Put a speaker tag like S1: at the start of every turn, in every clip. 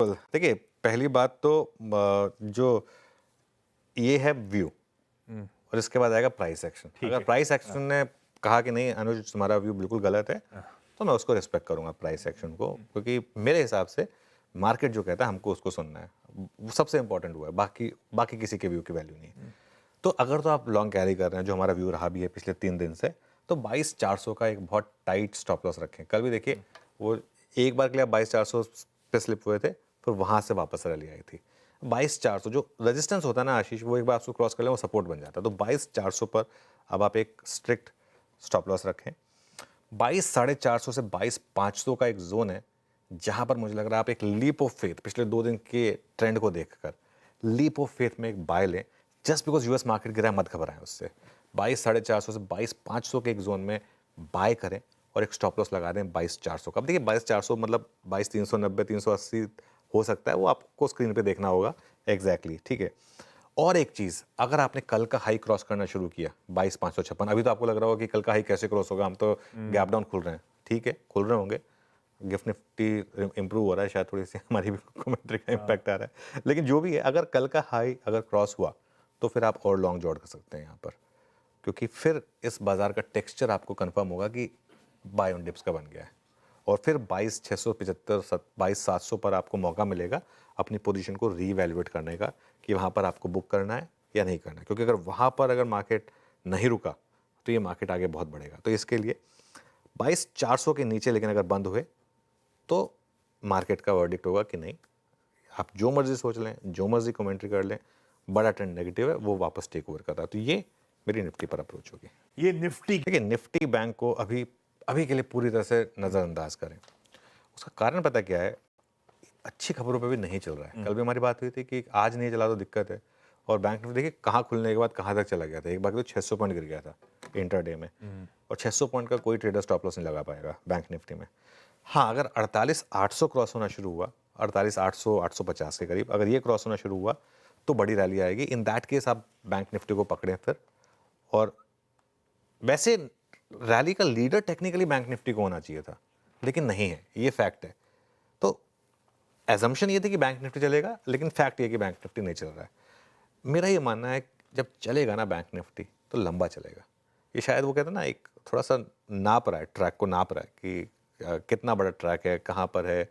S1: देखिए, पहली बात तो जो ये है व्यू और इसके बाद आएगा प्राइस एक्शन।
S2: ठीक
S1: अगर
S2: है।
S1: प्राइस एक्शन ने कहा कि नहीं अनुज तुम्हारा व्यू बिल्कुल गलत है, तो मैं उसको रिस्पेक्ट करूंगा प्राइस एक्शन को, क्योंकि मेरे हिसाब से मार्केट जो कहता है हमको उसको सुनना है। वो सबसे इंपॉर्टेंट हुआ है, बाकी बाकी किसी के व्यू की वैल्यू नहीं है। तो अगर तो आप लॉन्ग कैरी कर रहे हैं, जो हमारा व्यू रहा भी है पिछले 3 दिन से, तो 22,400 का एक बहुत टाइट स्टॉप लॉस रखें। कल भी देखिए वो एक बार के लिए 22,400 पे स्लिप हुए थे, फिर वहां से वापस रैली आई थी। 22,400 जो रेजिस्टेंस होता है ना आशीष, वो एक बार आपको क्रॉस कर ले वो सपोर्ट बन जाता है। तो 22,400 पर अब आप एक स्ट्रिक्ट स्टॉप लॉस रखें। 22,450 से 22,500 का एक जोन है, जहां पर मुझे लग रहा है आप एक लीप ऑफ फेथ पिछले 2 दिन के ट्रेंड को देखकर लीप ऑफ फेथ में एक बाय लें। जस्ट बिकॉज यूएस मार्केट गिरा है, मत घबराएं उससे। 22,450 से 22,500 के एक जोन में बाय करें और एक स्टॉप लॉस लगा दें 22,400 का। अब देखिए 22,400 मतलब 22,390 380 हो सकता है, वो आपको स्क्रीन पे देखना होगा एग्जैक्टली, ठीक है। और एक चीज, अगर आपने कल का हाई क्रॉस करना शुरू किया 22,556, अभी तो आपको लग रहा होगा कि कल का हाई कैसे क्रॉस होगा, हम तो गैप डाउन खुल रहे हैं, ठीक है खुल रहे होंगे, गिफ्ट निफ्टी इंप्रूव हो रहा है, शायद थोड़ी सी हमारी भी कमेंट्री का इम्पैक्ट आ रहा है, लेकिन जो भी है अगर कल का हाई अगर क्रॉस हुआ तो फिर आप और लॉन्ग जॉर्ड कर सकते हैं यहाँ पर, क्योंकि फिर इस बाजार का टेक्सचर आपको कंफर्म होगा कि बाय ऑन डिप्स का बन गया है। और फिर 22,675 22,700 पर आपको मौका मिलेगा अपनी पोजीशन को रीवैल्यूएट करने का, कि वहाँ पर आपको बुक करना है या नहीं करना है, क्योंकि अगर वहाँ पर अगर मार्केट नहीं रुका तो ये मार्केट आगे बहुत बढ़ेगा। तो इसके लिए 22,400 के नीचे लेकिन अगर बंद हुए तो मार्केट का वर्डिक्ट होगा कि नहीं, आप जो मर्जी सोच लें, जो मर्जी कमेंट्री कर लें, बड़ा ट्रेंड नेगेटिव है, वो वापस टेक ओवर कर रहा है। तो ये मेरी निफ्टी पर अप्रोच होगी।
S2: ये निफ्टी
S1: देखिए निफ्टी बैंक को अभी अभी के लिए पूरी तरह से नज़रअंदाज करें। उसका कारण पता क्या है, अच्छी खबरों पे भी नहीं चल रहा है। कल भी हमारी बात हुई थी कि आज नहीं चला तो दिक्कत है, और बैंक निफ्टी देखिए कहाँ खुलने के बाद कहाँ तक चला गया था। एक बार तो 600 पॉइंट गिर गया था इंटरडे में, और 600 पॉइंट का कोई ट्रेडर स्टॉप लॉस नहीं लगा पाएगा बैंक निफ्टी में। हाँ, अगर 48,800 क्रॉस होना शुरू हुआ, 48,800 850 के करीब अगर ये क्रॉस होना शुरू हुआ तो बड़ी रैली आएगी। इन दैट केस आप बैंक निफ्टी को पकड़ें फिर। और वैसे रैली का लीडर टेक्निकली बैंक निफ्टी को होना चाहिए था, लेकिन नहीं है, ये फैक्ट है। तो एजम्पशन ये थी कि बैंक निफ्टी चलेगा, लेकिन फैक्ट ये कि बैंक निफ्टी नहीं चल रहा है। मेरा ये मानना है जब चलेगा ना बैंक निफ्टी तो लंबा चलेगा। ये शायद वो कहते हैं ना, एक थोड़ा सा नाप रहा है, ट्रैक को नाप रहा है कि कितना बड़ा ट्रैक है, कहाँ पर है,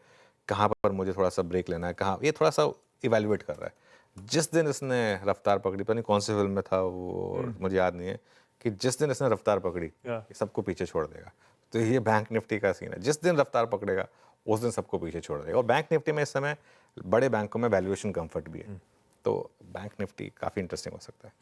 S1: कहाँ पर मुझे थोड़ा सा ब्रेक लेना है, कहाँ, ये थोड़ा सा इवेल्युएट कर रहा है। जिस दिन इसने रफ्तार पकड़ी, पता नहीं कौन सी फिल्म में था वो, मुझे याद नहीं है, कि जिस दिन इसने रफ्तार पकड़ी ये सबको पीछे छोड़ देगा। तो ये बैंक निफ्टी का सीन है, जिस दिन रफ्तार पकड़ेगा उस दिन सबको पीछे छोड़ देगा। और बैंक निफ्टी में इस समय बड़े बैंकों में वैल्यूएशन कंफर्ट भी है, तो बैंक निफ्टी काफ़ी इंटरेस्टिंग हो सकता है।